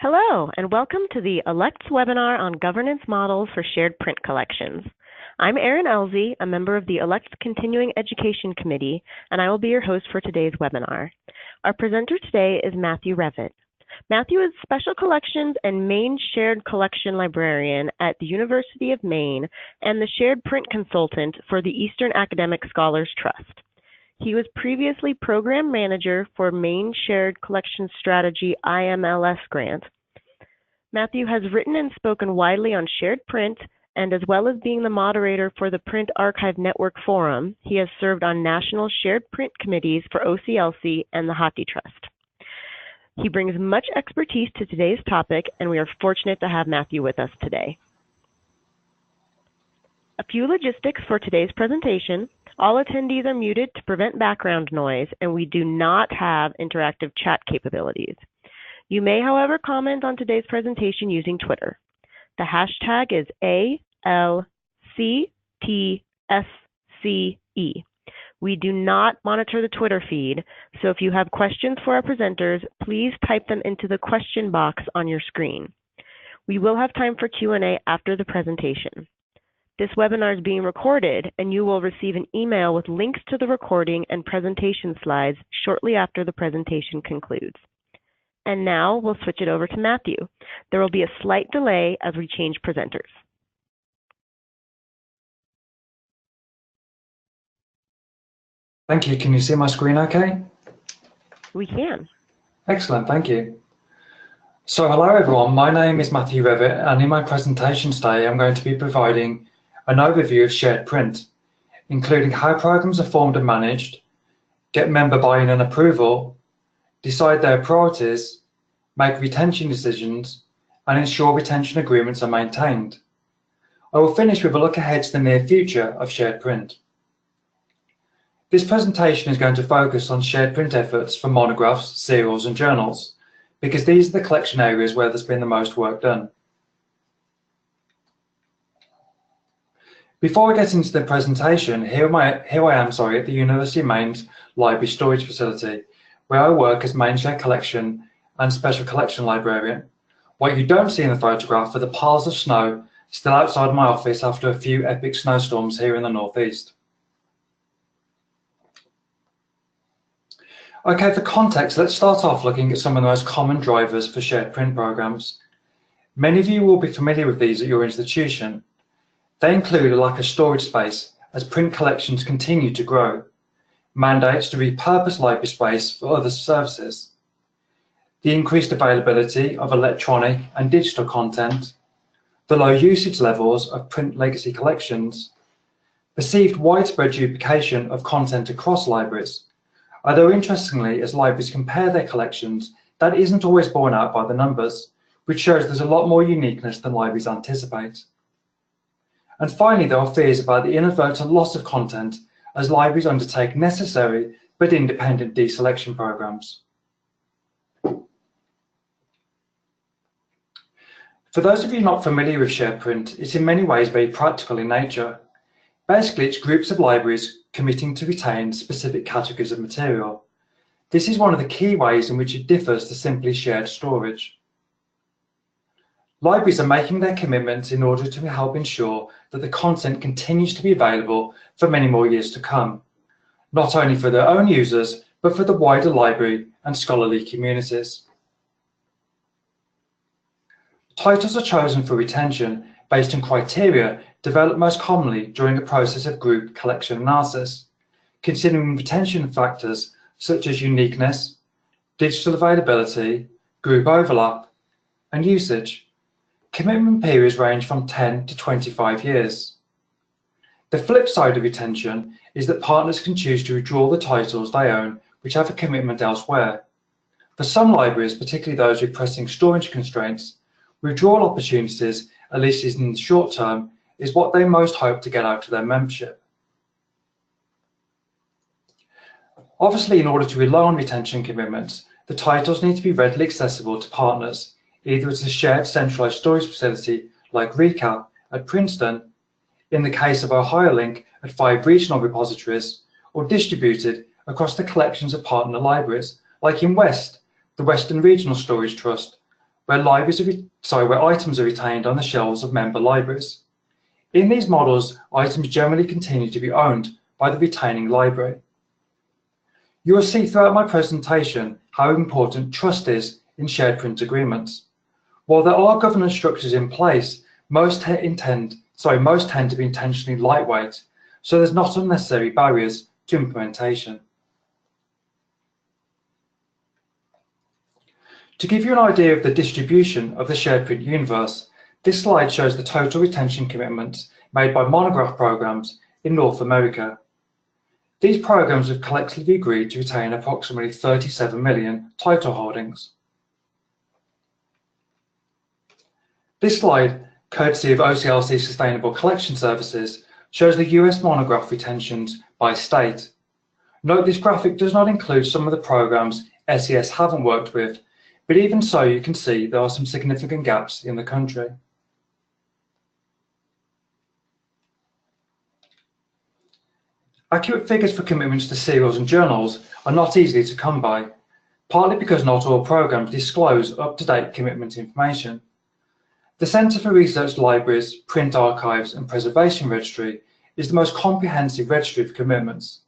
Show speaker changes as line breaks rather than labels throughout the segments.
Hello, and welcome to the ALCTS webinar on governance models for shared print collections. I'm Erin Elsie, a member of the ALCTS Continuing Education Committee, and I will be your host for today's webinar. Our presenter today is Matthew Revitt. Matthew is Special Collections and Maine Shared Collection Librarian at the University of Maine and the Shared Print Consultant for the Eastern Academic Scholars Trust. He was previously Program Manager for Maine Shared Collection Strategy IMLS grant. Matthew has written and spoken widely on shared print, and as well as being the moderator for the Print Archive Network Forum, he has served on national shared print committees for OCLC and the Hockey Trust. He brings much expertise to today's topic, and we are fortunate to have Matthew with us today. A few logistics for today's presentation. All attendees are muted to prevent background noise, and we do not have interactive chat capabilities. You may, however, comment on today's presentation using Twitter. The hashtag is ALCTS. We do not monitor the Twitter feed, so if you have questions for our presenters, please type them into the question box on your screen. We will have time for Q&A after the presentation. This webinar is being recorded, and you will receive an email with links to the recording and presentation slides shortly after the presentation concludes. And now we'll switch it over to Matthew. There will be a slight delay as we change presenters.
Thank you. Can you see my screen okay?
We can.
Excellent, thank you. So hello everyone, my name is Matthew Revitt, and in my presentation today I'm going to be providing an overview of shared print, including how programs are formed and managed, get member buy-in and approval, decide their priorities, make retention decisions, and ensure retention agreements are maintained. I will finish with a look ahead to the near future of shared print. This presentation is going to focus on shared print efforts for monographs, serials, and journals, because these are the collection areas where there's been the most work done. Before I get into the presentation, here I am at the University of Maine's Library Storage Facility, where I work as Maine Shared Collection and Special Collection Librarian. What you don't see in the photograph are the piles of snow still outside my office after a few epic snowstorms here in the Northeast. Okay, for context, let's start off looking at some of the most common drivers for shared print programs. Many of you will be familiar with these at your institution. They include a lack of storage space as print collections continue to grow, mandates to repurpose library space for other services, the increased availability of electronic and digital content, the low usage levels of print legacy collections, perceived widespread duplication of content across libraries, although interestingly, as libraries compare their collections, that isn't always borne out by the numbers, which shows there's a lot more uniqueness than libraries anticipate. And finally, there are fears about the inadvertent loss of content as libraries undertake necessary but independent deselection programs. For those of you not familiar with shared print, it's in many ways very practical in nature. Basically, it's groups of libraries committing to retain specific categories of material. This is one of the key ways in which it differs to simply shared storage. Libraries are making their commitments in order to help ensure that the content continues to be available for many more years to come, not only for their own users, but for the wider library and scholarly communities. Titles are chosen for retention based on criteria developed most commonly during a process of group collection analysis, considering retention factors such as uniqueness, digital availability, group overlap, and usage. Commitment periods range from 10 to 25 years. The flip side of retention is that partners can choose to withdraw the titles they own which have a commitment elsewhere. For some libraries, particularly those with pressing storage constraints, withdrawal opportunities, at least in the short term, is what they most hope to get out of their membership. Obviously, in order to rely on retention commitments, the titles need to be readily accessible to partners, either as a shared centralized storage facility like ReCap at Princeton, in the case of OhioLink at 5 regional repositories, or distributed across the collections of partner libraries, like in WEST, the Western Regional Storage Trust, where items are retained on the shelves of member libraries. In these models, items generally continue to be owned by the retaining library. You will see throughout my presentation how important trust is in shared print agreements. While there are governance structures in place, most tend to be intentionally lightweight, so there's not unnecessary barriers to implementation. To give you an idea of the distribution of the shared print universe, this slide shows the total retention commitments made by monograph programs in North America. These programs have collectively agreed to retain approximately 37 million title holdings. This slide, courtesy of OCLC Sustainable Collection Services, shows the US monograph retentions by state. Note this graphic does not include some of the programs SES haven't worked with, but even so you can see there are some significant gaps in the country. Accurate figures for commitments to serials and journals are not easy to come by, partly because not all programs disclose up-to-date commitment information. The Centre for Research Libraries, Print Archives and Preservation Registry is the most comprehensive registry of commitments.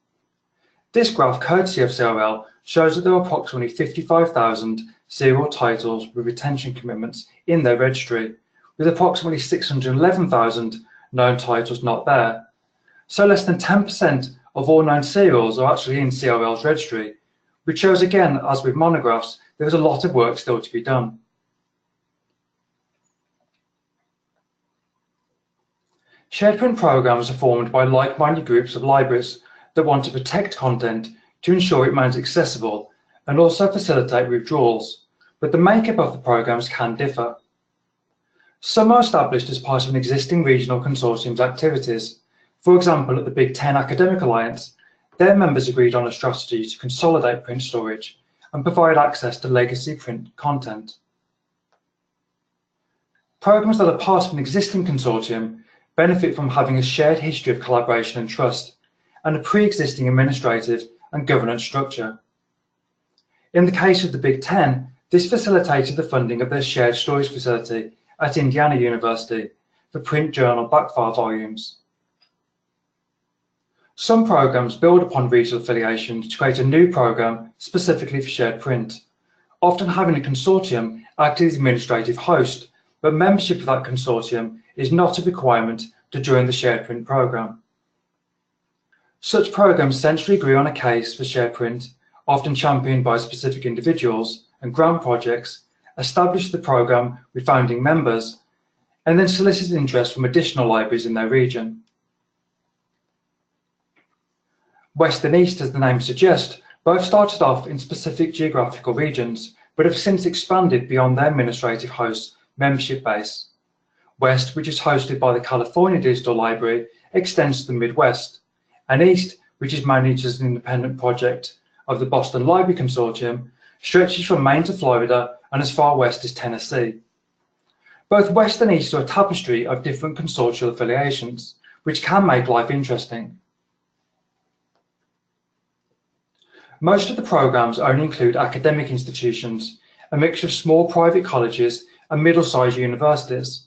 This graph, courtesy of CRL, shows that there are approximately 55,000 serial titles with retention commitments in their registry, with approximately 611,000 known titles not there. So less than 10% of all known serials are actually in CRL's registry, which shows again, as with monographs, there is a lot of work still to be done. Shared print programs are formed by like-minded groups of libraries that want to protect content to ensure it remains accessible and also facilitate withdrawals, but the makeup of the programs can differ. Some are established as part of an existing regional consortium's activities. For example, at the Big Ten Academic Alliance, their members agreed on a strategy to consolidate print storage and provide access to legacy print content. Programs that are part of an existing consortium benefit from having a shared history of collaboration and trust, and a pre-existing administrative and governance structure. In the case of the Big Ten, this facilitated the funding of their shared storage facility at Indiana University for print journal backfile volumes. Some programs build upon regional affiliations to create a new program specifically for shared print, often having a consortium act as the administrative host, but membership of that consortium is not a requirement to join the shared print program. Such programs essentially agree on a case for shared print, often championed by specific individuals and grant projects, establish the program with founding members, and then solicit interest from additional libraries in their region. West and East, as the name suggests, both started off in specific geographical regions, but have since expanded beyond their administrative host's membership base. West, which is hosted by the California Digital Library, extends to the Midwest, and East, which is managed as an independent project of the Boston Library Consortium, stretches from Maine to Florida and as far west as Tennessee. Both West and East are a tapestry of different consortial affiliations, which can make life interesting. Most of the programs only include academic institutions, a mixture of small private colleges and middle-sized universities.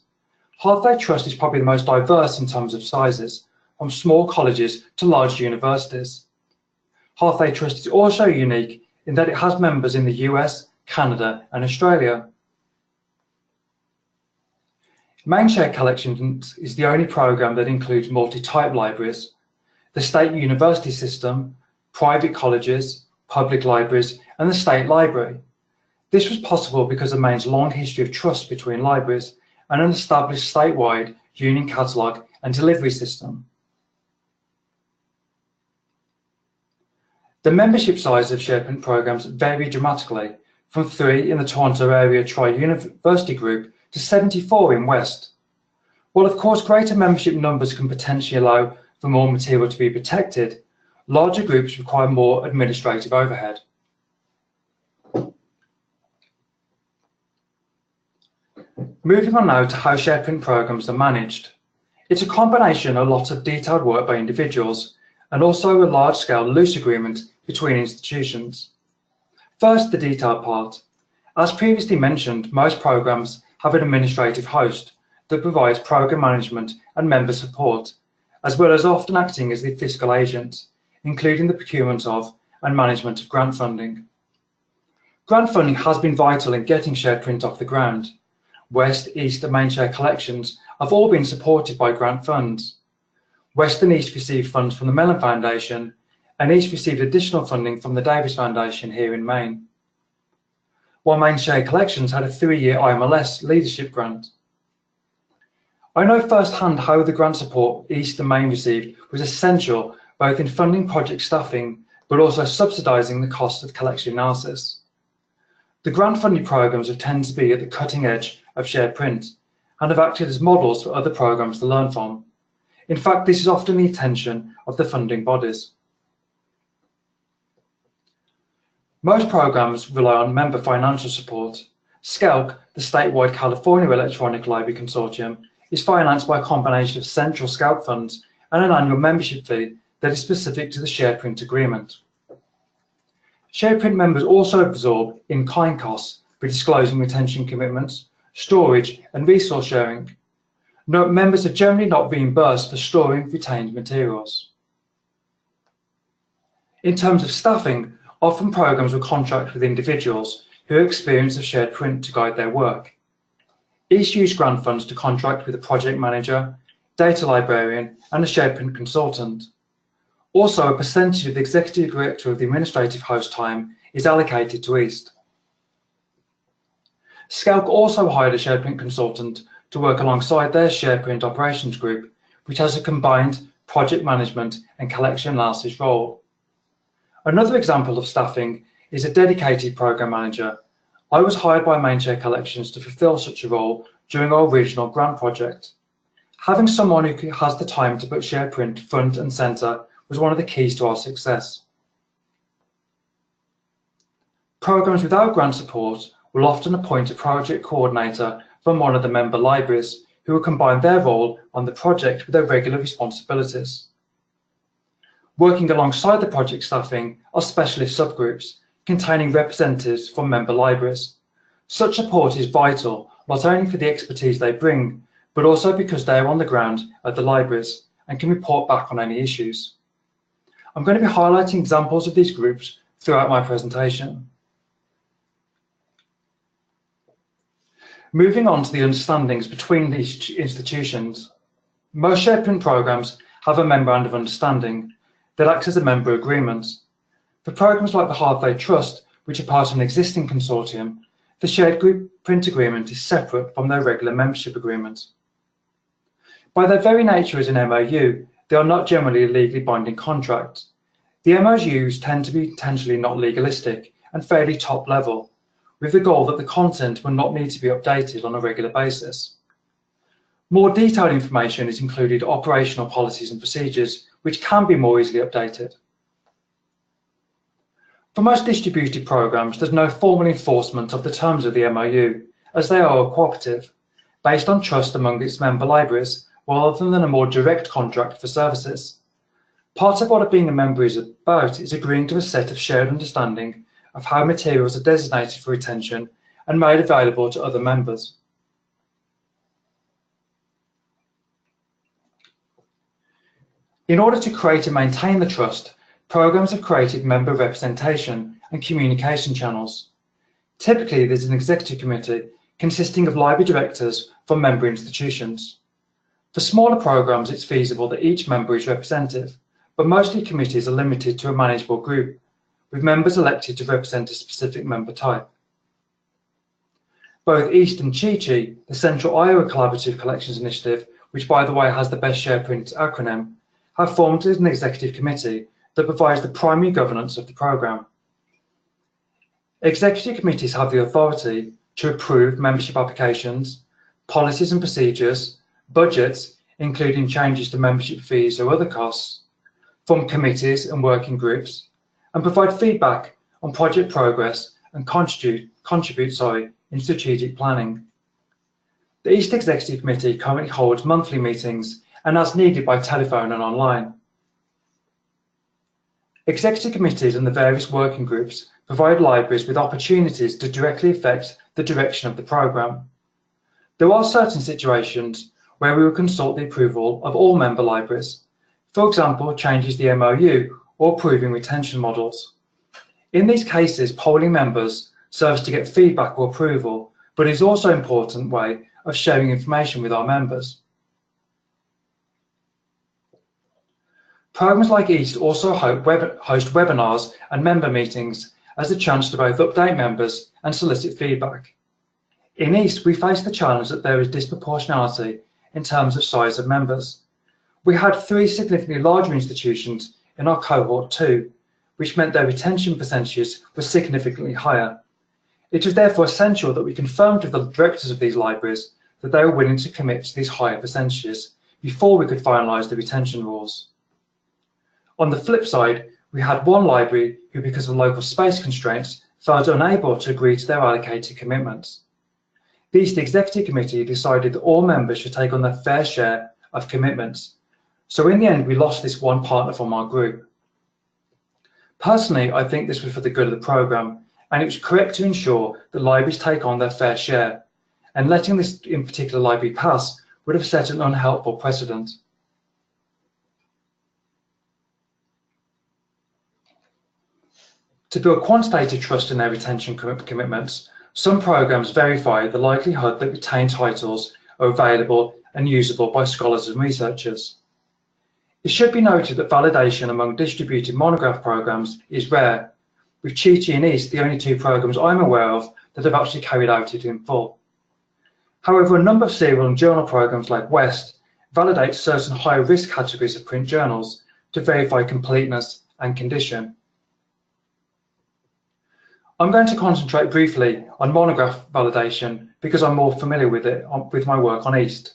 Halfway Trust is probably the most diverse in terms of sizes, from small colleges to large universities. Halfway Trust is also unique in that it has members in the US, Canada, and Australia. Maine Shared Collections is the only program that includes multi-type libraries, the state university system, private colleges, public libraries, and the state library. This was possible because of Maine's long history of trust between libraries and an established statewide union catalogue and delivery system. The membership size of shared print programs vary dramatically, from 3 in the Toronto area tri-university group to 74 in West. While of course greater membership numbers can potentially allow for more material to be protected, larger groups require more administrative overhead. Moving on now to how shared print programs are managed. It's a combination of lots of detailed work by individuals and also a large-scale loose agreement between institutions. First, the detailed part. As previously mentioned, most programs have an administrative host that provides program management and member support, as well as often acting as the fiscal agent, including the procurement of and management of grant funding. Grant funding has been vital in getting shared print off the ground. West, East and main shared collections have all been supported by grant funds. West and East received funds from the Mellon Foundation, and East received additional funding from the Davis Foundation here in Maine, while main shared collections had a 3-year IMLS leadership grant. I know firsthand how the grant support East and Maine received was essential both in funding project staffing but also subsidising the cost of collection analysis. The grant funding programs have tended to be at the cutting edge of shared print and have acted as models for other programs to learn from. In fact, this is often the intention of the funding bodies. Most programs rely on member financial support. SCELC, the statewide California Electronic Library Consortium, is financed by a combination of central SCELC funds and an annual membership fee that is specific to the shared print agreement. Shared print members also absorb in-kind costs for disclosing retention commitments, storage and resource sharing. Note, members are generally not reimbursed for storing retained materials. In terms of staffing, often programs will contract with individuals who have experience of shared print to guide their work. East use grant funds to contract with a project manager, data librarian, and a shared print consultant. Also, a percentage of the executive director of the administrative host time is allocated to East. SCELC also hired a shared print consultant to work alongside their shared print operations group, which has a combined project management and collection analysis role. Another example of staffing is a dedicated program manager. I was hired by Main Shared Collections to fulfill such a role during our regional grant project. Having someone who has the time to put shared print front and centre was one of the keys to our success. Programs without grant support will often appoint a project coordinator from one of the member libraries who will combine their role on the project with their regular responsibilities. Working alongside the project staffing are specialist subgroups containing representatives from member libraries. Such support is vital not only for the expertise they bring, but also because they are on the ground at the libraries and can report back on any issues. I'm going to be highlighting examples of these groups throughout my presentation. Moving on to the understandings between these institutions. Most shared print programs have a memorandum of understanding that acts as a member agreement. For programs like the Harvey Trust, which are part of an existing consortium, the shared group print agreement is separate from their regular membership agreement. By their very nature as an MOU, they are not generally a legally binding contract. The MOUs tend to be potentially not legalistic and fairly top level, with the goal that the content will not need to be updated on a regular basis. More detailed information is included operational policies and procedures, which can be more easily updated. For most distributed programs, there's no formal enforcement of the terms of the MOU, as they are a cooperative, based on trust among its member libraries, rather than a more direct contract for services. Part of what being a member is about is agreeing to a set of shared understanding of how materials are designated for retention and made available to other members. In order to create and maintain the trust, programs have created member representation and communication channels. Typically, there's an executive committee consisting of library directors from member institutions. For smaller programs, it's feasible that each member is represented, but mostly committees are limited to a manageable group, with members elected to represent a specific member type. Both East and Chi-Chi, the Central Iowa Collaborative Collections Initiative, which by the way has the best shared print acronym, have formed an executive committee that provides the primary governance of the program. Executive committees have the authority to approve membership applications, policies and procedures, budgets, including changes to membership fees or other costs, from committees and working groups, and provide feedback on project progress and contribute in strategic planning. The East Executive Committee currently holds monthly meetings and as needed by telephone and online. Executive committees and the various working groups provide libraries with opportunities to directly affect the direction of the programme. There are certain situations where we will consult the approval of all member libraries, for example, changes the MOU or approving retention models. In these cases, polling members serves to get feedback or approval, but it is also an important way of sharing information with our members. Programs like EAST also host webinars and member meetings as a chance to both update members and solicit feedback. In EAST, we face the challenge that there is disproportionality in terms of size of members. We had 3 significantly larger institutions in our cohort 2, which meant their retention percentages were significantly higher. It was therefore essential that we confirmed with the directors of these libraries that they were willing to commit to these higher percentages before we could finalise the retention rules. On the flip side, we had one library who, because of local space constraints, felt unable to agree to their allocated commitments. The EAST Executive Committee decided that all members should take on their fair share of commitments. So in the end, we lost this one partner from our group. Personally, I think this was for the good of the programme, and it was correct to ensure that libraries take on their fair share, and letting this in particular library pass would have set an unhelpful precedent. To build quantitative trust in their retention commitments, some programs verify the likelihood that retained titles are available and usable by scholars and researchers. It should be noted that validation among distributed monograph programs is rare, with Chi-Chi and EAST the only 2 programs I'm aware of that have actually carried out it in full. However, a number of serial and journal programs like WEST validate certain high-risk categories of print journals to verify completeness and condition. I'm going to concentrate briefly on monograph validation because I'm more familiar with it with my work on EAST.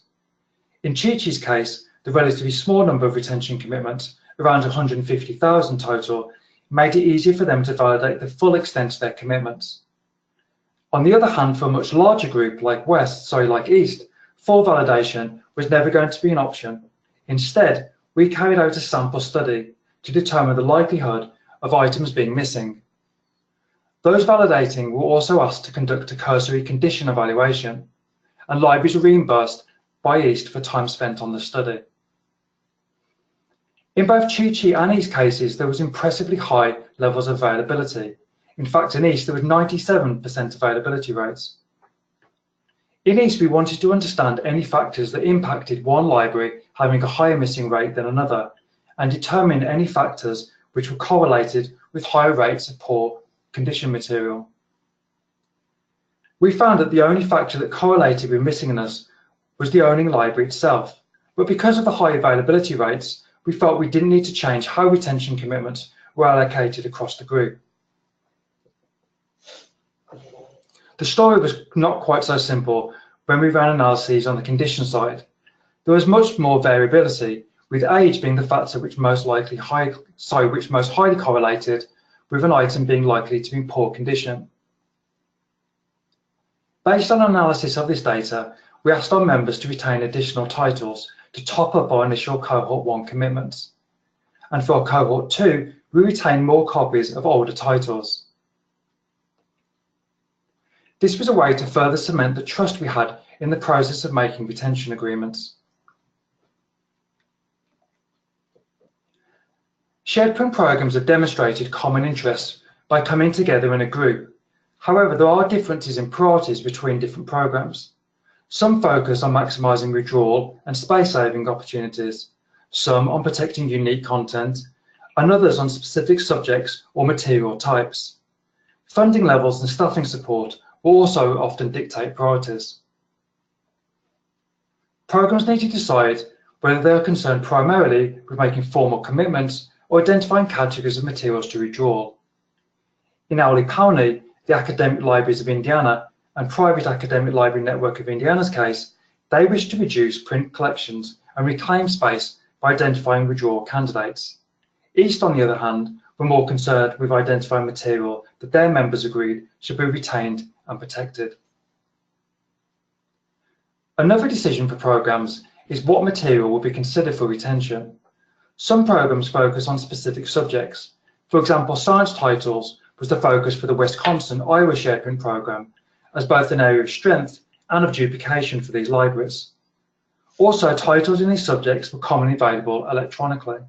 In Chi-Chi's case, the relatively small number of retention commitments, around 150,000 total, made it easier for them to validate the full extent of their commitments. On the other hand, for a much larger group like EAST, full validation was never going to be an option. Instead, we carried out a sample study to determine the likelihood of items being missing. Those validating were also asked to conduct a cursory condition evaluation, and libraries were reimbursed by EAST for time spent on the study. In both Chi-Chi and EAST cases, there was impressively high levels of availability. In fact, in EAST, there was 97% availability rates. In EAST, we wanted to understand any factors that impacted one library having a higher missing rate than another, and determine any factors which were correlated with higher rates of poor condition material. We found that the only factor that correlated with missingness was the owning library itself, but because of the high availability rates, we felt we didn't need to change how retention commitments were allocated across the group. The story was not quite so simple when we ran analyses on the condition side. There was much more variability, with age being the factor which most highly correlated with an item being likely to be in poor condition. Based on analysis of this data, we asked our members to retain additional titles to top up our initial cohort 1 commitments. And for our cohort 2, we retained more copies of older titles. This was a way to further cement the trust we had in the process of making retention agreements. Shared print programs have demonstrated common interests by coming together in a group. However, there are differences in priorities between different programs. Some focus on maximising withdrawal and space-saving opportunities, some on protecting unique content, and others on specific subjects or material types. Funding levels and staffing support will also often dictate priorities. Programs need to decide whether they are concerned primarily with making formal commitments or identifying categories of materials to withdraw. In ALCTS, the Academic Libraries of Indiana and Private Academic Library Network of Indiana's case, they wish to reduce print collections and reclaim space by identifying withdrawal candidates. EAST, on the other hand, were more concerned with identifying material that their members agreed should be retained and protected. Another decision for programs is what material will be considered for retention. Some programs focus on specific subjects. For example, science titles was the focus for the Wisconsin Iowa Shared Print Program, as both an area of strength and of duplication for these libraries. Also, titles in these subjects were commonly available electronically.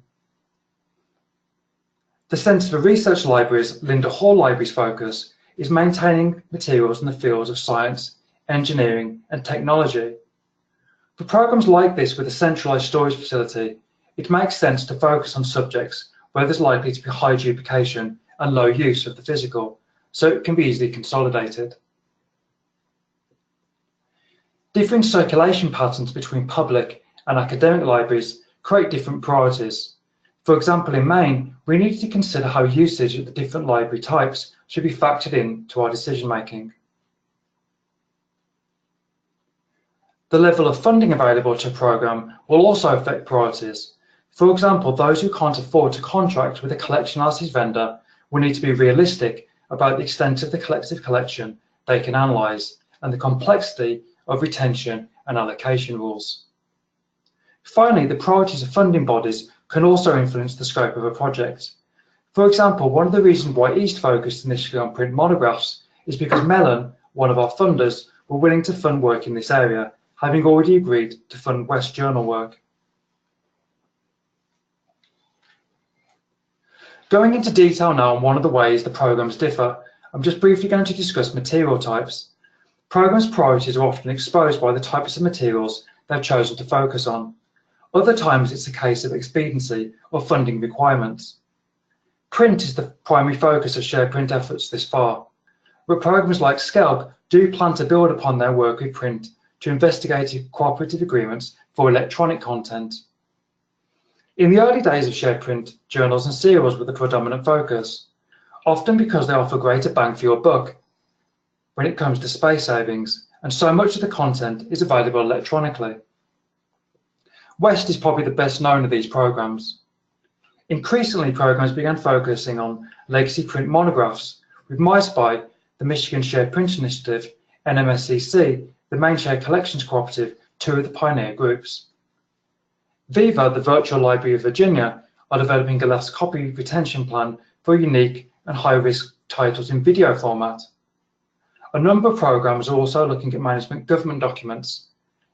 The Centre for Research Libraries Linda Hall Library's focus is maintaining materials in the fields of science, engineering, and technology. For programs like this with a centralised storage facility, it makes sense to focus on subjects where there's likely to be high duplication and low use of the physical, so it can be easily consolidated. Different circulation patterns between public and academic libraries create different priorities. For example, in Maine, we needed to consider how usage of the different library types should be factored into our decision making. The level of funding available to a program will also affect priorities. For example, those who can't afford to contract with a collection analysis vendor will need to be realistic about the extent of the collective collection they can analyse and the complexity of retention and allocation rules. Finally, the priorities of funding bodies can also influence the scope of a project. For example, one of the reasons why East focused initially on print monographs is because Mellon, one of our funders, were willing to fund work in this area, having already agreed to fund West Journal work. Going into detail now on one of the ways the programs differ, I'm just briefly going to discuss material types. Programs' priorities are often exposed by the types of materials they've chosen to focus on. Other times it's a case of expediency or funding requirements. Print is the primary focus of shared print efforts this far, but programs like SCELC do plan to build upon their work with print to investigate cooperative agreements for electronic content. In the early days of shared print, journals and serials were the predominant focus, often because they offer greater bang for your buck when it comes to space savings, and so much of the content is available electronically. West is probably the best known of these programs. Increasingly, programs began focusing on legacy print monographs, with MySpy, the Michigan Shared Print Initiative, NMSCC, the Maine Shared Collections Cooperative, two of the pioneer groups. Viva, the Virtual Library of Virginia, are developing a last copy retention plan for unique and high-risk titles in video format. A number of programs are also looking at management government documents,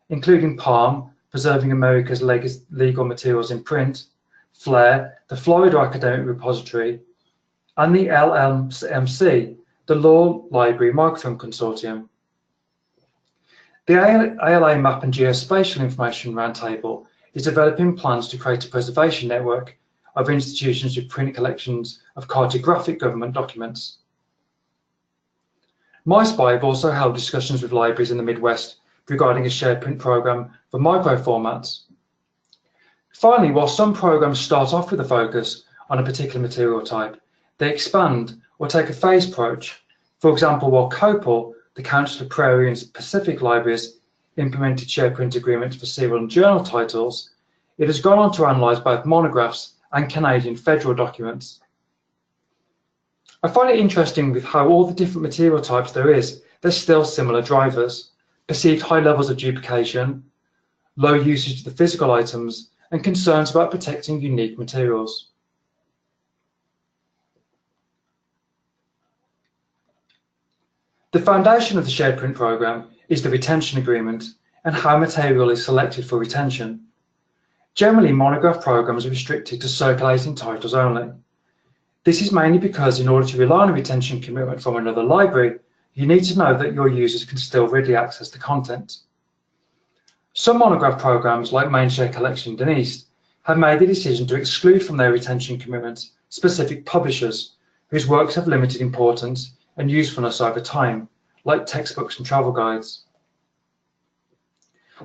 including PALM, Preserving America's Legal Materials in Print, FLAIR, the Florida Academic Repository, and the LLMC, the Law Library Microfilm Consortium. The ALA Map and Geospatial Information Roundtable is developing plans to create a preservation network of institutions with print collections of cartographic government documents. MySpy have also held discussions with libraries in the Midwest regarding a shared print program for microformats. Finally, while some programs start off with a focus on a particular material type, they expand or take a phased approach. For example, while COPAL, the Council of Prairie and Pacific Libraries, implemented shared print agreements for serial and journal titles, it has gone on to analyse both monographs and Canadian federal documents. I find it interesting with how all the different material types there's still similar drivers: perceived high levels of duplication, low usage of the physical items, and concerns about protecting unique materials. The foundation of the shared print program is the retention agreement and how material is selected for retention. Generally, monograph programs are restricted to circulating titles only. This is mainly because in order to rely on a retention commitment from another library, you need to know that your users can still readily access the content. Some monograph programs, like Maine Shared Collection and East, have made the decision to exclude from their retention commitments specific publishers whose works have limited importance and usefulness over time, like textbooks and travel guides.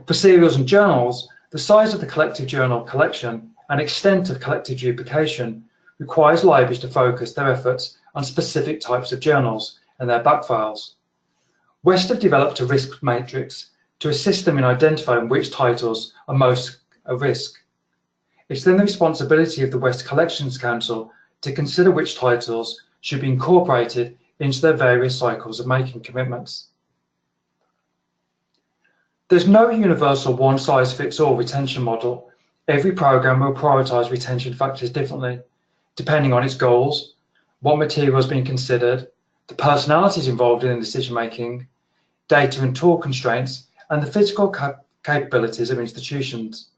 For serials and journals, the size of the collective journal collection and extent of collective duplication requires libraries to focus their efforts on specific types of journals and their backfiles. West have developed a risk matrix to assist them in identifying which titles are most at risk. It's then the responsibility of the West Collections Council to consider which titles should be incorporated into their various cycles of making commitments. There's no universal one-size-fits-all retention model. Every program will prioritize retention factors differently, depending on its goals, what material is being considered, the personalities involved in the decision making, data and tool constraints, and the physical capabilities of institutions.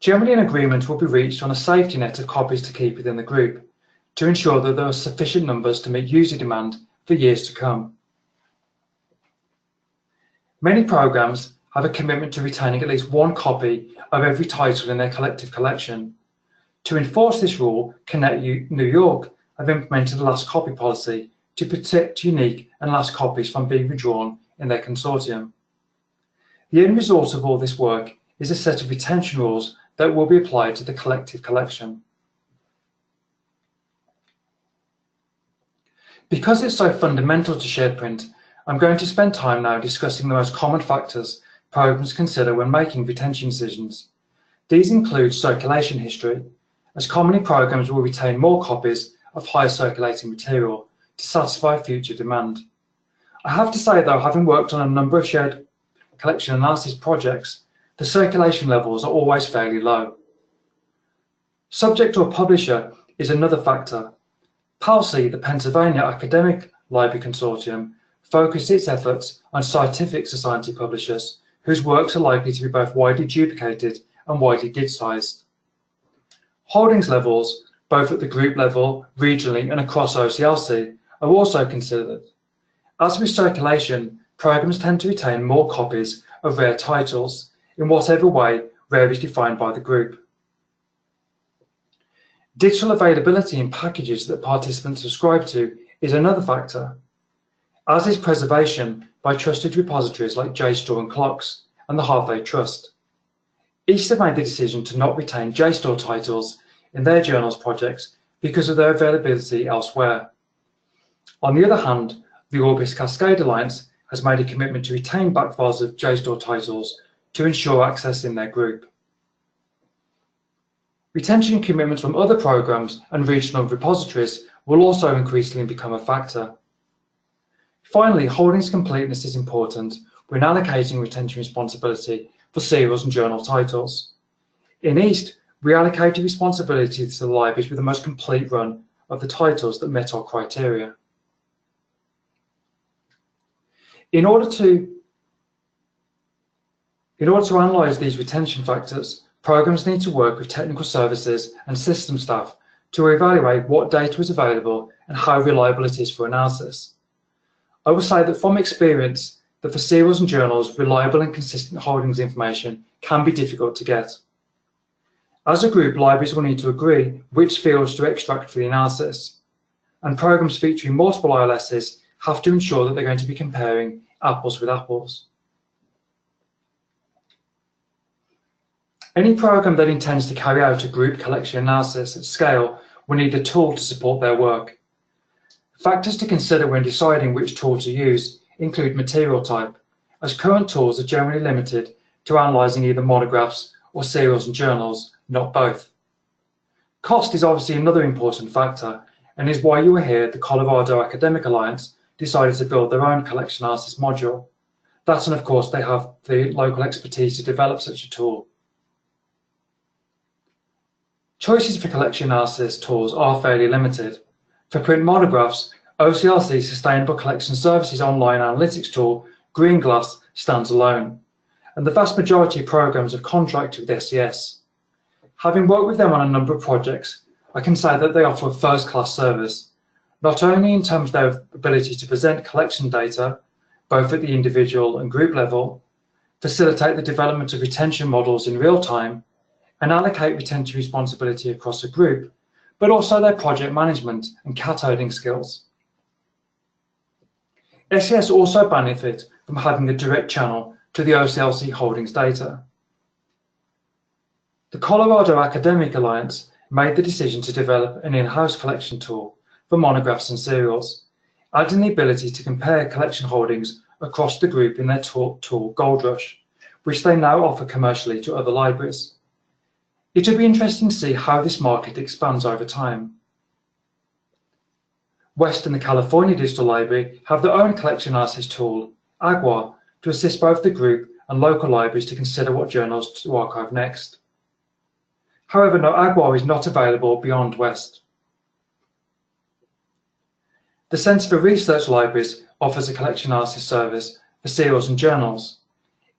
Generally, an agreement will be reached on a safety net of copies to keep within the group to ensure that there are sufficient numbers to meet user demand for years to come. Many programs have a commitment to retaining at least one copy of every title in their collective collection. To enforce this rule, Connect New York have implemented a last copy policy to protect unique and last copies from being withdrawn in their consortium. The end result of all this work is a set of retention rules that will be applied to the collective collection. Because it's so fundamental to shared print, I'm going to spend time now discussing the most common factors programs consider when making retention decisions. These include circulation history, as commonly programs will retain more copies of higher circulating material to satisfy future demand. I have to say though, having worked on a number of shared collection analysis projects, the circulation levels are always fairly low. Subject or publisher is another factor. PALCI, the Pennsylvania Academic Library Consortium, focused its efforts on scientific society publishers whose works are likely to be both widely duplicated and widely digitized. Holdings levels, both at the group level, regionally, and across OCLC, are also considered. As with circulation, programs tend to retain more copies of rare titles, in whatever way rare is defined by the group. Digital availability in packages that participants subscribe to is another factor, as is preservation by trusted repositories like JSTOR and CLOCKSS and the Harvey Trust. Each have made the decision to not retain JSTOR titles in their journals projects because of their availability elsewhere. On the other hand, the Orbis Cascade Alliance has made a commitment to retain backfiles of JSTOR titles to ensure access in their group. Retention commitments from other programs and regional repositories will also increasingly become a factor. Finally, holdings completeness is important when allocating retention responsibility for serials and journal titles. In East, we allocated responsibility to the libraries with the most complete run of the titles that met our criteria. In order to analyse these retention factors, programs need to work with technical services and system staff to evaluate what data is available and how reliable it is for analysis. I will say that from experience, that for serials and journals, reliable and consistent holdings information can be difficult to get. As a group, libraries will need to agree which fields to extract for the analysis, and programs featuring multiple ILSs have to ensure that they're going to be comparing apples with apples. Any program that intends to carry out a group collection analysis at scale will need a tool to support their work. Factors to consider when deciding which tool to use include material type, as current tools are generally limited to analysing either monographs or serials and journals, not both. Cost is obviously another important factor, and is why you will hear the Colorado Academic Alliance decided to build their own collection analysis module. That, and of course, they have the local expertise to develop such a tool. Choices for collection analysis tools are fairly limited. For print monographs, OCLC's Sustainable Collection Services online analytics tool, GreenGlass, stands alone, and the vast majority of programs have contracted with SCS. Having worked with them on a number of projects, I can say that they offer a first-class service, not only in terms of their ability to present collection data, both at the individual and group level, facilitate the development of retention models in real time, and allocate retention responsibility across a group, but also their project management and cathoding skills. SCS also benefit from having a direct channel to the OCLC holdings data. The Colorado Academic Alliance made the decision to develop an in-house collection tool for monographs and serials, adding the ability to compare collection holdings across the group in their tool Gold Rush, which they now offer commercially to other libraries. It will be interesting to see how this market expands over time. West and the California Digital Library have their own collection analysis tool, AGWA, to assist both the group and local libraries to consider what journals to archive next. However, no, AGWA is not available beyond West. The Centre for Research Libraries offers a collection analysis service for serials and journals.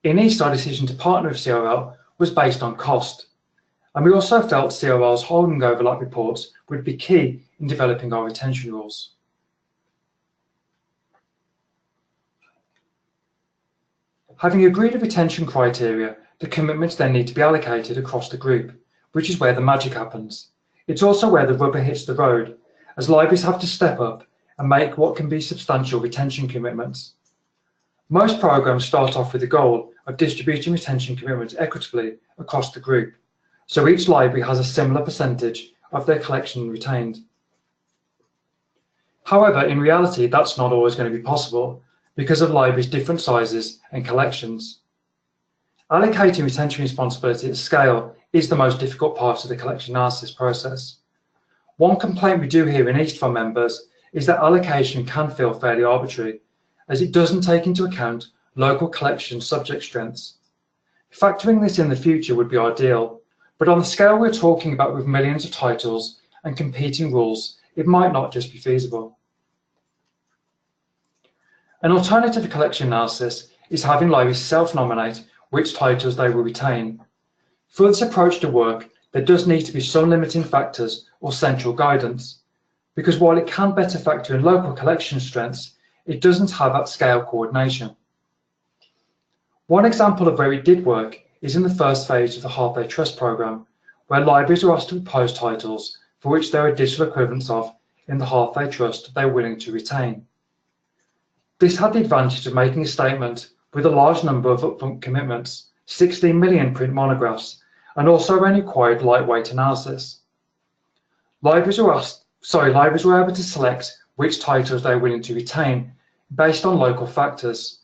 In East, our decision to partner with CRL was based on cost, and we also felt CRL's holding overlap reports would be key in developing our retention rules. Having agreed a retention criteria, the commitments then need to be allocated across the group, which is where the magic happens. It's also where the rubber hits the road, as libraries have to step up and make what can be substantial retention commitments. Most programs start off with the goal of distributing retention commitments equitably across the group, so each library has a similar percentage of their collection retained. However, in reality, that's not always going to be possible because of libraries' different sizes and collections. Allocating retention responsibility at scale is the most difficult part of the collection analysis process. One complaint we do hear in East from members is that allocation can feel fairly arbitrary, as it doesn't take into account local collection subject strengths. Factoring this in the future would be ideal, but on the scale we're talking about with millions of titles and competing rules, it might not just be feasible. An alternative to collection analysis is having libraries self-nominate which titles they will retain. For this approach to work, there does need to be some limiting factors or central guidance, because while it can better factor in local collection strengths, it doesn't have at-scale coordination. One example of where it did work is in the first phase of the half-day trust program, where libraries are asked to propose titles for which there are digital equivalents of in the half-day trust they're willing to retain. This had the advantage of making a statement with a large number of upfront commitments, 16 million print monographs, and also only required lightweight analysis. Libraries were able to select which titles they were willing to retain based on local factors.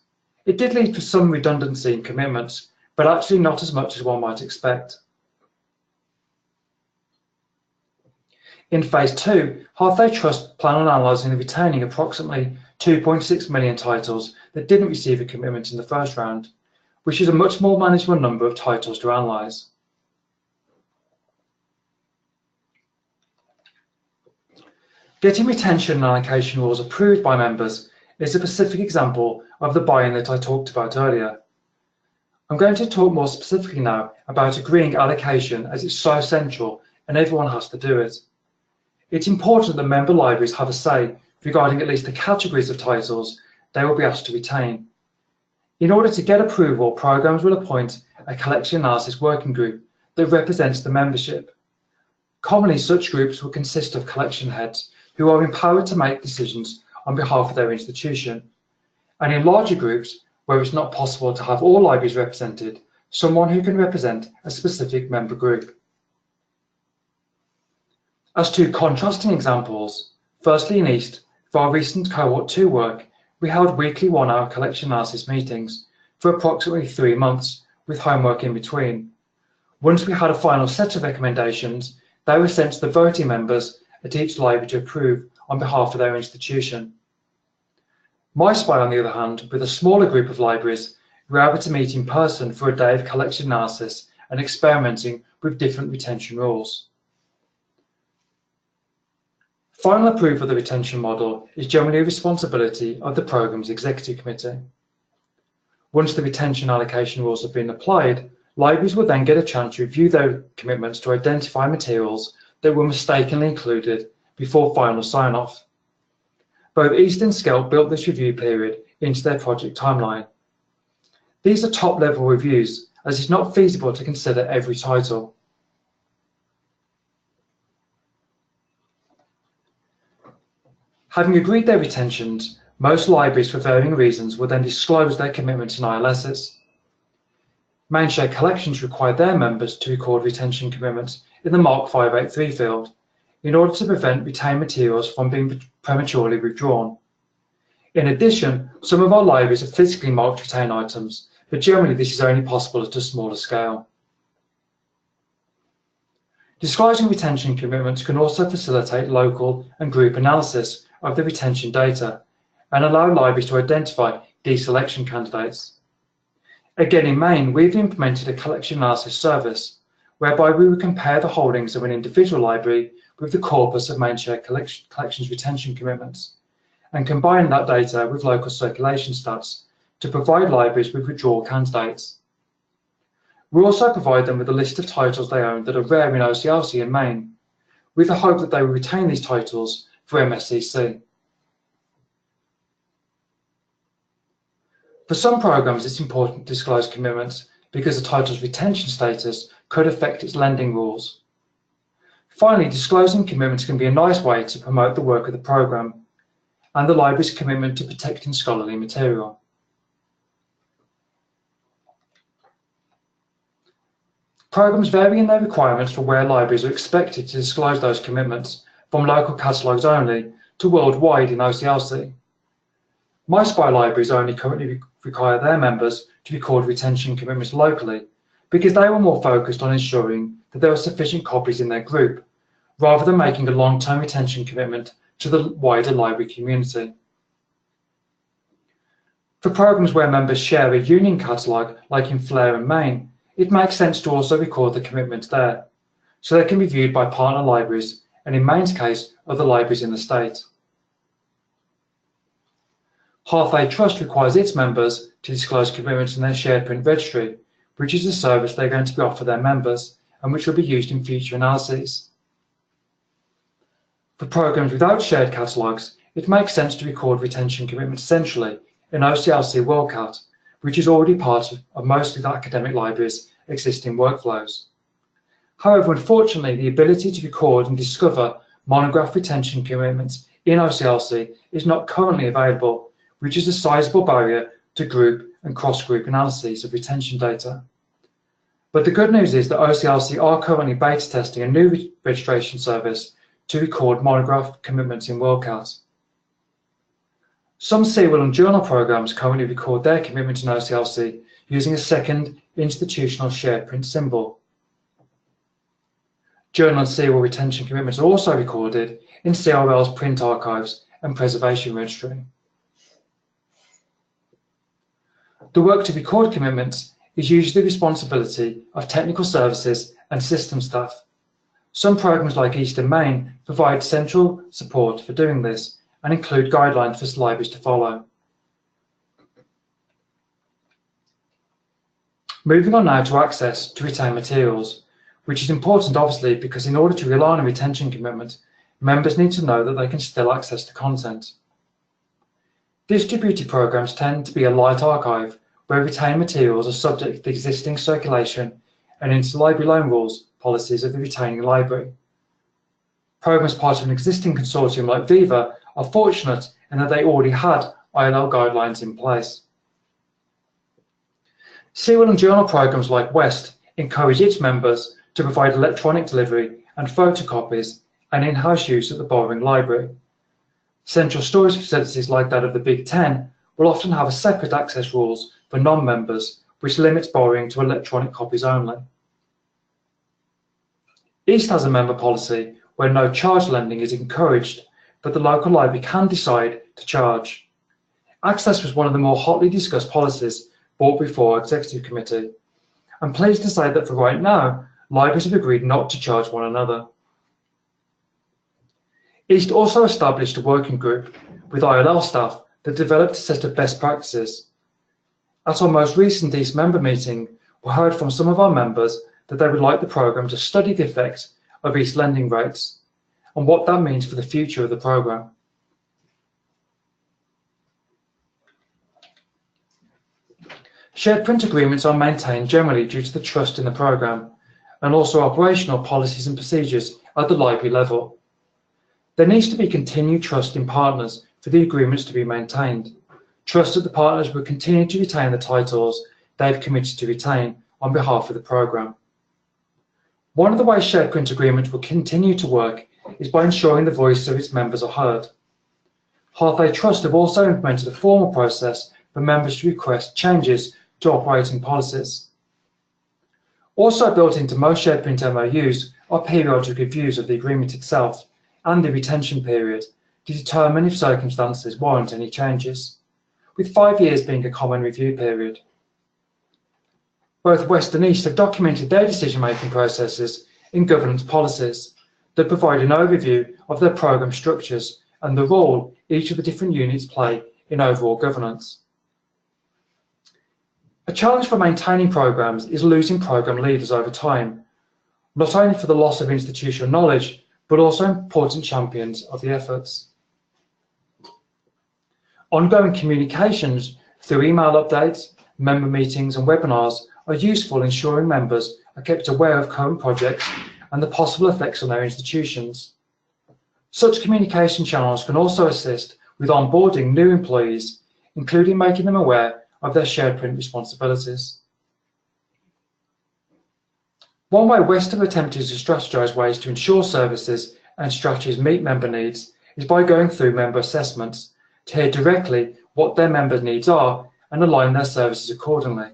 It did lead to some redundancy in commitments, but actually not as much as one might expect. In Phase 2, Half-Day Trust plan on analysing and retaining approximately 2.6 million titles that didn't receive a commitment in the first round, which is a much more manageable number of titles to analyse. Getting retention and allocation rules approved by members is a specific example of the buy-in that I talked about earlier. I'm going to talk more specifically now about agreeing allocation, as it's so central and everyone has to do it. It's important that member libraries have a say regarding at least the categories of titles they will be asked to retain. In order to get approval, programs will appoint a collection analysis working group that represents the membership. Commonly, such groups will consist of collection heads who are empowered to make decisions on behalf of their institution. And in larger groups, where it's not possible to have all libraries represented, someone who can represent a specific member group. As two contrasting examples, firstly in East, for our recent Cohort 2 work, we held weekly 1-hour collection analysis meetings for approximately 3 months, with homework in between. Once we had a final set of recommendations, they were sent to the voting members at each library to approve on behalf of their institution. My spy, on the other hand, with a smaller group of libraries, we were able to meet in person for a day of collection analysis and experimenting with different retention rules. Final approval of the retention model is generally a responsibility of the programme's executive committee. Once the retention allocation rules have been applied, libraries will then get a chance to review their commitments to identify materials that were mistakenly included before final sign-off. Both East and Skelt built this review period into their project timeline. These are top-level reviews, as it's not feasible to consider every title. Having agreed their retentions, most libraries, for varying reasons, will then disclose their commitments in ILSs. Main shared collections require their members to record retention commitments in the Mark 583 field in order to prevent retained materials from being prematurely withdrawn. In addition, some of our libraries have physically marked retained items, but generally this is only possible at a smaller scale. Disclosing retention commitments can also facilitate local and group analysis of the retention data and allow libraries to identify deselection candidates. Again, in Maine, we've implemented a collection analysis service whereby we would compare the holdings of an individual library with the corpus of main shared collections retention commitments. and combine that data with local circulation stats to provide libraries with withdrawal candidates. We also provide them with a list of titles they own that are rare in OCLC and Maine, with the hope that they will retain these titles for MSCC. For some programs, it's important to disclose commitments because the title's retention status could affect its lending rules. Finally, disclosing commitments can be a nice way to promote the work of the program and the library's commitment to protecting scholarly material. Programs vary in their requirements for where libraries are expected to disclose those commitments, from local catalogues only to worldwide in OCLC. MySpy libraries only currently require their members to record retention commitments locally because they were more focused on ensuring that there are sufficient copies in their group, rather than making a long-term retention commitment to the wider library community. For programs where members share a union catalogue, like in Flair and Maine, it makes sense to also record the commitments there, so they can be viewed by partner libraries, and in Maine's case, other libraries in the state. Half-Aid Trust requires its members to disclose commitments in their shared print registry, which is a service they're going to offer their members and which will be used in future analyses. For programs without shared catalogues, it makes sense to record retention commitments centrally in OCLC WorldCat, which is already part of most of the academic libraries' existing workflows. However, unfortunately, the ability to record and discover monograph retention commitments in OCLC is not currently available, which is a sizable barrier to group and cross-group analyses of retention data. But the good news is that OCLC are currently beta testing a new registration service to record monograph commitments in WorldCat. Some CWIL and journal programs currently record their commitments in OCLC using a second institutional shared print symbol. Journal and CWIL retention commitments are also recorded in CRL's print archives and preservation registry. The work to record commitments is usually the responsibility of technical services and system staff. Some programs like Eastern Maine provide central support for doing this and include guidelines for libraries to follow. Moving on now to access to retained materials, which is important obviously because in order to rely on a retention commitment, members need to know that they can still access the content. Distributed programs tend to be a light archive where retained materials are subject to the existing circulation and interlibrary loan rules policies of the retaining library. Programs part of an existing consortium like Viva are fortunate in that they already had ILL guidelines in place. CWIL and journal programs like West encourage its members to provide electronic delivery and photocopies and in-house use at the borrowing library. Central storage facilities like that of the Big Ten will often have a separate access rules for non-members, which limits borrowing to electronic copies only. East has a member policy where no charge lending is encouraged, but the local library can decide to charge. Access was one of the more hotly discussed policies brought before our Executive Committee. I'm pleased to say that for right now, libraries have agreed not to charge one another. East also established a working group with ILL staff that developed a set of best practices. At our most recent East member meeting, we heard from some of our members that they would like the programme to study the effect of East lending rates and what that means for the future of the programme. Shared print agreements are maintained generally due to the trust in the programme and also operational policies and procedures at the library level. There needs to be continued trust in partners for the agreements to be maintained. Trust that the partners will continue to retain the titles they've committed to retain on behalf of the programme. One of the ways shared print agreements will continue to work is by ensuring the voice of its members are heard. Half-Aid Trust have also implemented a formal process for members to request changes to operating policies. Also built into most shared print MOUs are periodic reviews of the agreement itself and the retention period to determine if circumstances warrant any changes, with 5 years being a common review period. Both West and East have documented their decision-making processes in governance policies that provide an overview of their programme structures and the role each of the different units play in overall governance. A challenge for maintaining programs is losing program leaders over time, not only for the loss of institutional knowledge, but also important champions of the efforts. Ongoing communications through email updates, member meetings and webinars are useful in ensuring members are kept aware of current projects and the possible effects on their institutions. Such communication channels can also assist with onboarding new employees, including making them aware of their shared print responsibilities. One way West have attempted to strategize ways to ensure services and strategies meet member needs is by going through member assessments to hear directly what their members' needs are and align their services accordingly.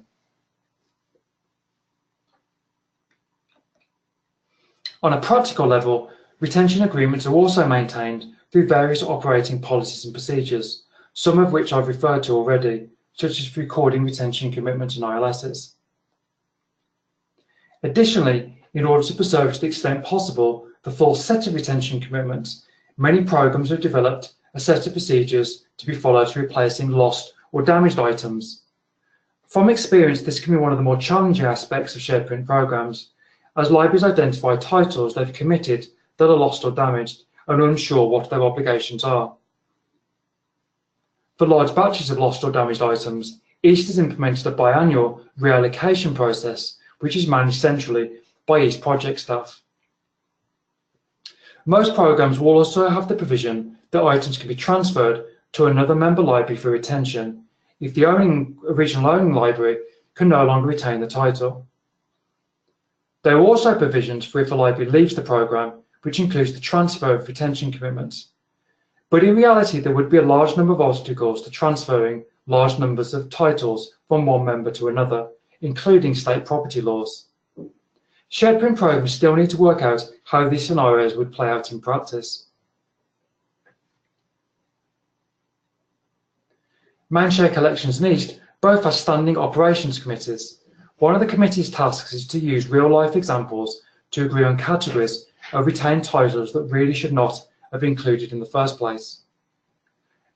On a practical level, retention agreements are also maintained through various operating policies and procedures, some of which I've referred to already, such as recording retention commitments and ILSs. Additionally, in order to preserve to the extent possible the full set of retention commitments, many programs have developed a set of procedures to be followed to replacing lost or damaged items. From experience, this can be one of the more challenging aspects of shared print programs, as libraries identify titles they've committed that are lost or damaged and are unsure what their obligations are. For large batches of lost or damaged items, East has implemented a biannual reallocation process, which is managed centrally by East project staff. Most programs will also have the provision that items can be transferred to another member library for retention if the original owning library can no longer retain the title. There are also provisions for if a library leaves the program, which includes the transfer of retention commitments. But in reality, there would be a large number of obstacles to transferring large numbers of titles from one member to another, including state property laws. Shared print programs still need to work out how these scenarios would play out in practice. Mindshare Collections and East both have standing operations committees. One of the committee's tasks is to use real-life examples to agree on categories of retained titles that really should not have been included in the first place.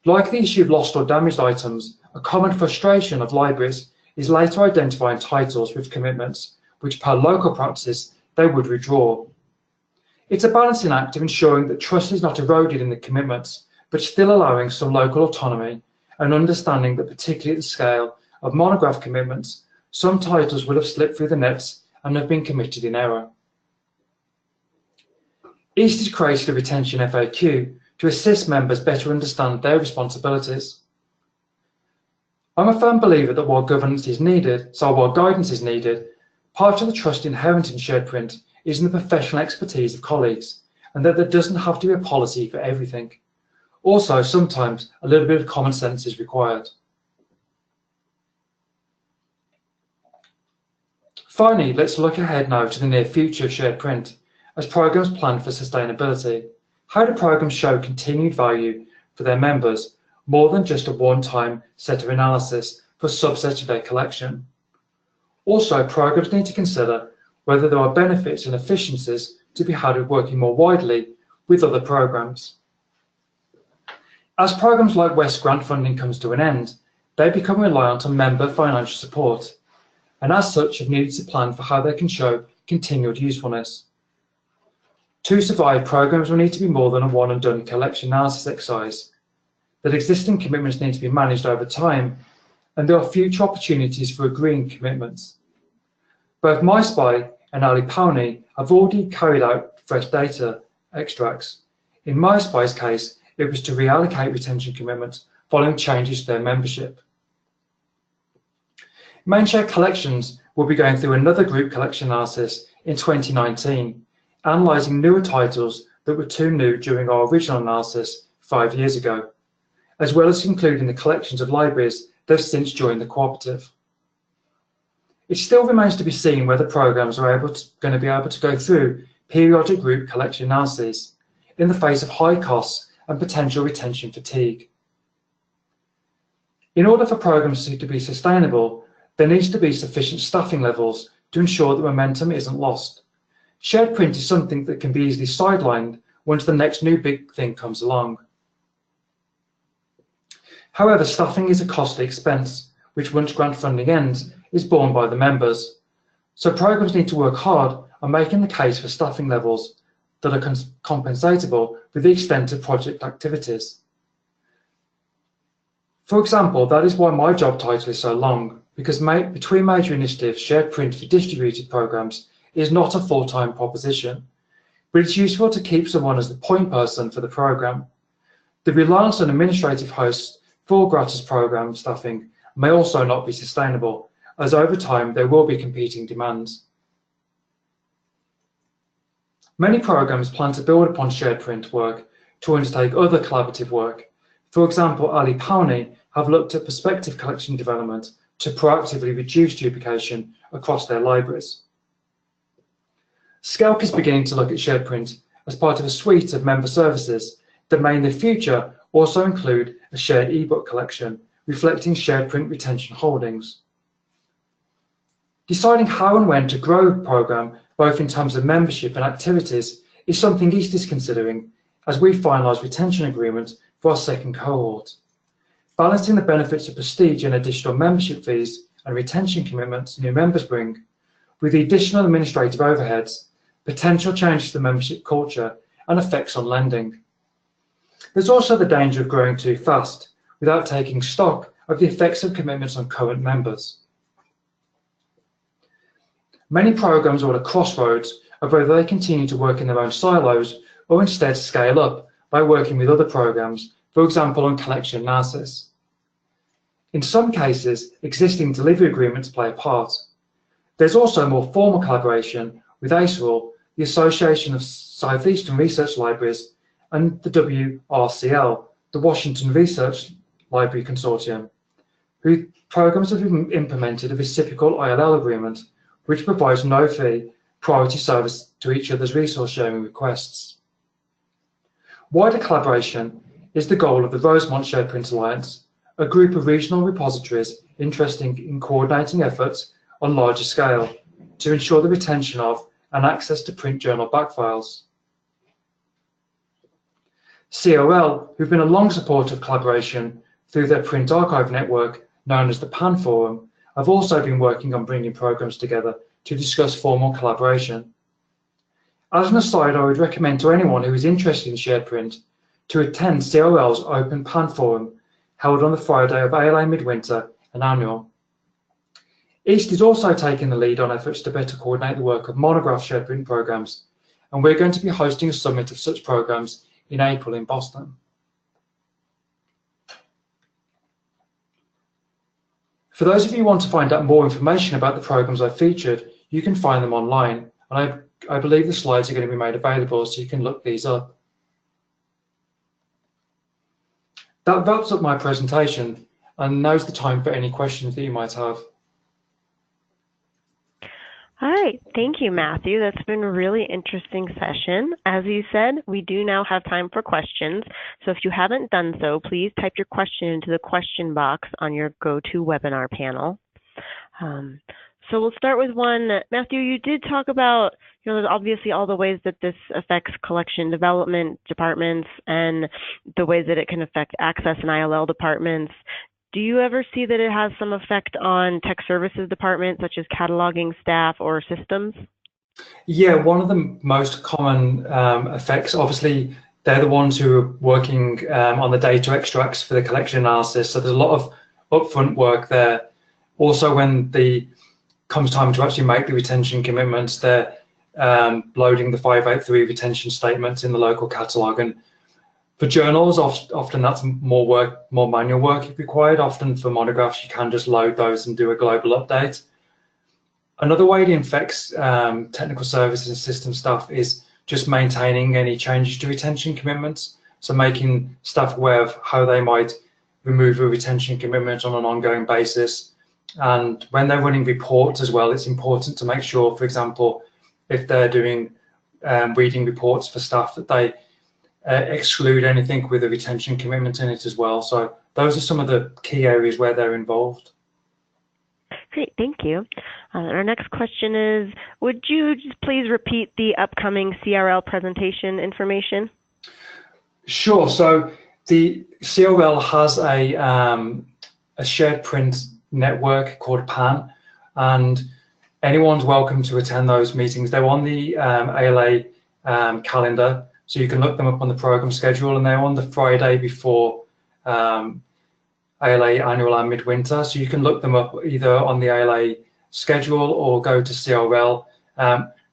Like the issue of lost or damaged items, a common frustration of libraries is later identifying titles with commitments which, per local practices, they would withdraw. It's a balancing act of ensuring that trust is not eroded in the commitments, but still allowing some local autonomy and understanding that, particularly at the scale of monograph commitments, some titles will have slipped through the nets and have been committed in error. East has created a retention FAQ to assist members better understand their responsibilities. I'm a firm believer that while guidance is needed, part of the trust inherent in shared print is in the professional expertise of colleagues, and that there doesn't have to be a policy for everything. Also, sometimes a little bit of common sense is required. Finally, let's look ahead now to the near future of shared print. As programs plan for sustainability, how do programs show continued value for their members more than just a one-time set of analysis for a subset of their collection? Also, programs need to consider whether there are benefits and efficiencies to be had with working more widely with other programs. As programs like West grant funding comes to an end, they become reliant on member financial support, and as such have needed to plan for how they can show continued usefulness. To survive, programs will need to be more than a one-and-done collection analysis exercise, that existing commitments need to be managed over time, and there are future opportunities for agreeing commitments. Both MySpy and Ali Pawnee have already carried out fresh data extracts. In MySpy's case, it was to reallocate retention commitments following changes to their membership. Mindshare Collections will be going through another group collection analysis in 2019, analysing newer titles that were too new during our original analysis 5 years ago, as well as including the collections of libraries that have since joined the cooperative. It still remains to be seen whether programs are going to be able to go through periodic group collection analyses in the face of high costs and potential retention fatigue. In order for programs to be sustainable, there needs to be sufficient staffing levels to ensure that momentum isn't lost. Shared print is something that can be easily sidelined once the next new big thing comes along. However, staffing is a costly expense, which once grant funding ends, is borne by the members. So programs need to work hard on making the case for staffing levels that are compensatable with the extent of project activities. For example, that is why my job title is so long, because between major initiatives, shared print for distributed programs is not a full-time proposition, but it's useful to keep someone as the point person for the program. The reliance on administrative hosts for gratis program staffing may also not be sustainable, as over time there will be competing demands. Many programs plan to build upon shared print work to undertake other collaborative work. For example, Ali Powney have looked at perspective collection development to proactively reduce duplication across their libraries. SCELC is beginning to look at shared print as part of a suite of member services that may in the future also include a shared ebook collection reflecting shared print retention holdings. Deciding how and when to grow a program, both in terms of membership and activities, is something East is considering as we finalise retention agreements for our second cohort. Balancing the benefits of prestige and additional membership fees and retention commitments new members bring, with the additional administrative overheads, potential changes to the membership culture, and effects on lending. There's also the danger of growing too fast without taking stock of the effects of commitments on current members. Many programs are at a crossroads of whether they continue to work in their own silos or instead scale up by working with other programs, for example on collection analysis. In some cases, existing delivery agreements play a part. There's also more formal collaboration with ACERL, the Association of Southeastern Research Libraries, and the WRCL, the Washington Research Library Consortium, whose programs have implemented a reciprocal ILL agreement, which provides no fee priority service to each other's resource sharing requests. Wider collaboration is the goal of the Rosemont Shared Print Alliance, a group of regional repositories interested in coordinating efforts on larger scale to ensure the retention of and access to print journal backfiles. COL, who've been a long supporter of collaboration through their print archive network known as the PAN Forum, have also been working on bringing programs together to discuss formal collaboration. As an aside, I would recommend to anyone who is interested in shared print to attend COL's Open PAN Forum held on the Friday of ALA Midwinter and annual. East is also taking the lead on efforts to better coordinate the work of monograph shared print programs, and we're going to be hosting a summit of such programs in April in Boston. For those of you who want to find out more information about the programs I've featured, you can find them online, and I believe the slides are going to be made available so you can look these up. That wraps up my presentation, and now's the time for any questions that you might have.
All right, thank you, Matthew. That's been a really interesting session. As you said, we do now have time for questions. So if you haven't done so, please type your question into the question box on your GoToWebinar panel. So we'll start with one. Matthew, you did talk about, there's obviously all the ways that this affects collection development departments and the ways that it can affect access and ILL departments. Do you ever see that it has some effect on tech services departments, such as cataloging staff or systems?
Yeah, one of the most common effects, obviously, they're the ones who are working on the data extracts for the collection analysis. So there's a lot of upfront work there. Also, when comes time to actually make the retention commitments, they're loading the 583 retention statements in the local catalogue. And for journals, often that's more manual work required. Often for monographs, you can just load those and do a global update. Another way it affects technical services and system staff is just maintaining any changes to retention commitments. So making staff aware of how they might remove a retention commitment on an ongoing basis. And when they're running reports as well, it's important to make sure, for example, if they're doing reading reports for staff, that they exclude anything with a retention commitment in it as well. So those are some of the key areas where they're involved.
Great, thank you. Our next question is, would you just please repeat the upcoming CRL presentation information?
Sure. So The COL has a shared print network called PAN, and anyone's welcome to attend those meetings. They're on the ALA calendar, so you can look them up on the program schedule, and they're on the Friday before ALA annual and midwinter, so you can look them up either on the ALA schedule or go to CRL.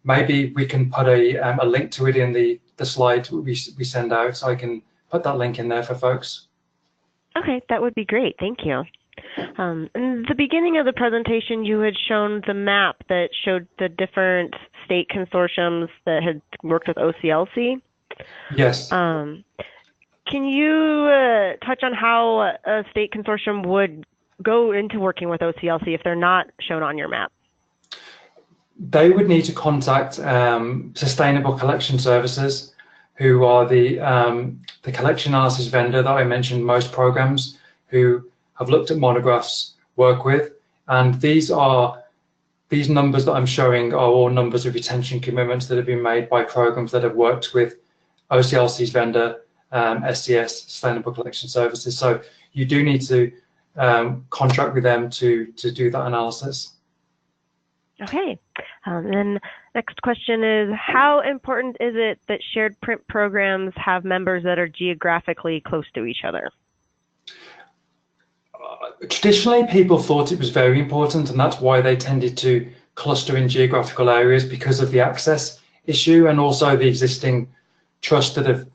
Maybe we can put a link to it in the slide we send out, so I can put that link in there for folks.
Okay, that would be great. Thank you. In the beginning of the presentation, you had shown the map that showed the different state consortiums that had worked with OCLC.
Yes.
Can you touch on how a state consortium would go into working with OCLC if they're not shown on your map?
They would need to contact Sustainable Collection Services, who are the collection analysis vendor that I mentioned most programs who have looked at monographs work with. And these numbers that I'm showing are all numbers of retention commitments that have been made by programs that have worked with OCLC's vendor, SCS, Sustainable Collection Services. So you do need to contract with them to do that analysis.
Okay. Then next question is, how important is it that shared print programs have members that are geographically close to each other?
Traditionally, people thought it was very important, and that's why they tended to cluster in geographical areas, because of the access issue and also the existing trust that have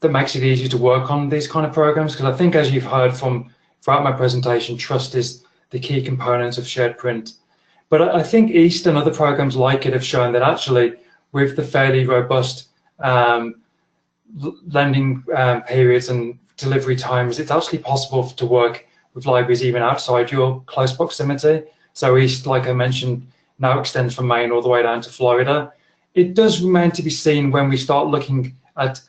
that makes it easy to work on these kind of programs. Because I think, as you've heard from throughout my presentation, trust is the key component of shared print. But I think East and other programs like it have shown that actually, with the fairly robust lending periods and delivery times, it's actually possible to work with libraries even outside your close proximity. So East, like I mentioned, now extends from Maine all the way down to Florida. It does remain to be seen when we start looking at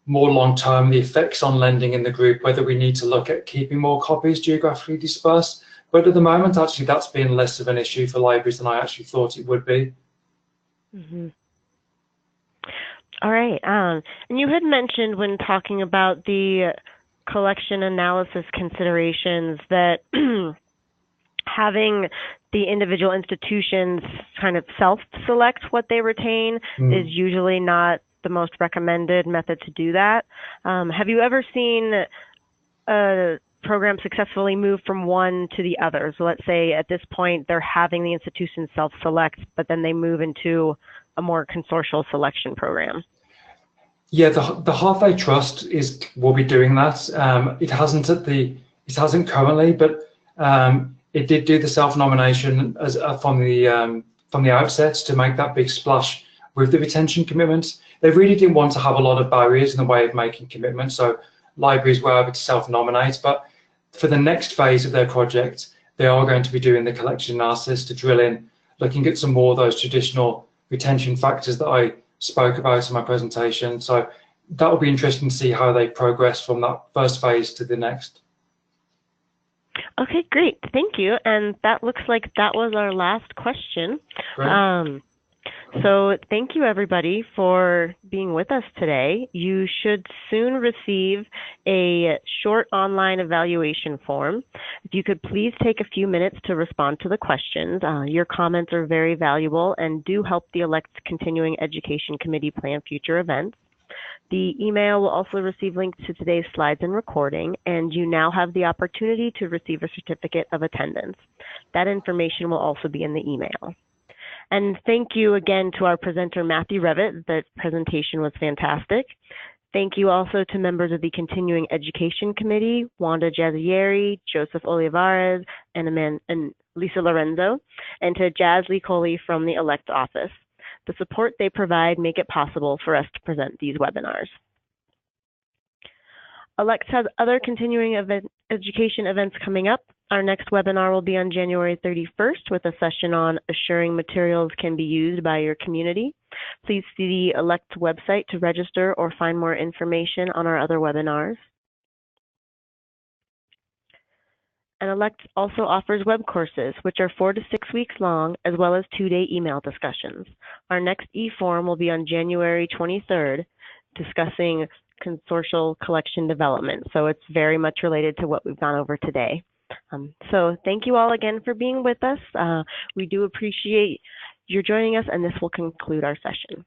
more long-term the effects on lending in the group, whether we need to look at keeping more copies geographically dispersed. But at the moment, actually, that's been less of an issue for libraries than I actually thought it would be.
Mm-hmm. All right. And you had mentioned when talking about the collection analysis considerations that having the individual institutions kind of self-select what they retain is usually not the most recommended method to do that. Have you ever seen a program successfully move from one to the other? So let's say at this point they're having the institution self-select, but then they move into a more consortial selection program.
Yeah, the Halfway Trust will be doing that. It hasn't currently, but it did do the self-nomination as from the outset to make that big splash with the retention commitments. They really didn't want to have a lot of barriers in the way of making commitments, so libraries were able to self-nominate. But for the next phase of their project, they are going to be doing the collection analysis to drill in, looking at some more of those traditional retention factors that I spoke about in my presentation. So that will be interesting to see how they progress from that first phase to the next.
Okay, great. Thank you. And that looks like that was our last question. So thank you, everybody, for being with us today. You should soon receive a short online evaluation form. If you could please take a few minutes to respond to the questions. Your comments are very valuable and do help the ALCTS Continuing Education Committee plan future events. The email will also receive links to today's slides and recording, and you now have the opportunity to receive a certificate of attendance. That information will also be in the email. And thank you again to our presenter, Matthew Revitt. The presentation was fantastic. Thank you also to members of the Continuing Education Committee, Wanda Jazzieri, Joseph Olivares, and Lisa Lorenzo, and to Jazz Lee Coley from the ALCTS office. The support they provide make it possible for us to present these webinars. ALCTS has other continuing education events coming up. Our next webinar will be on January 31st with a session on assuring materials can be used by your community. Please see the ALCTS website to register or find more information on our other webinars. And ALCTS also offers web courses, which are 4 to 6 weeks long, as well as 2-day email discussions. Our next e-forum will be on January 23rd, discussing consortial collection development. So it's very much related to what we've gone over today. So thank you all again for being with us. We do appreciate your joining us, and this will conclude our session.